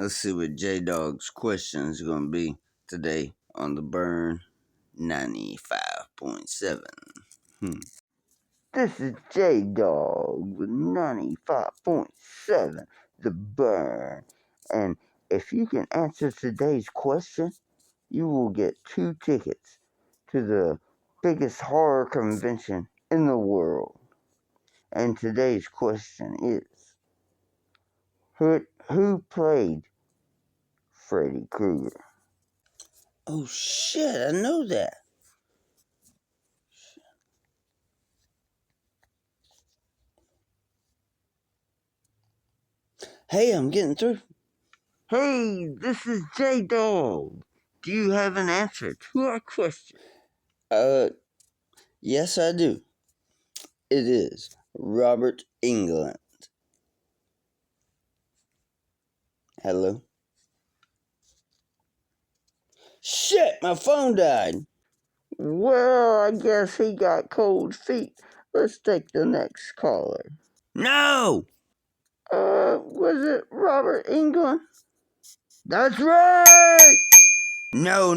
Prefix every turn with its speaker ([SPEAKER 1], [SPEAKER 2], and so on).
[SPEAKER 1] Let's see what J Dog's question is going to be today on the Burn 95.7. This is J Dog with 95.7, the Burn. And if you can answer today's question, you will get 2 tickets to the biggest horror convention in the world. And today's question is, who played Freddy Krueger? Oh shit, I know that. Hey, I'm getting through. Hey, this is J Dog. Do you have an answer to our question? Yes, I do. It is Robert Englund. Hello? Shit, my phone died. Well, I guess he got cold feet. Let's take the next caller. No! Was it Robert Englund? That's right! No.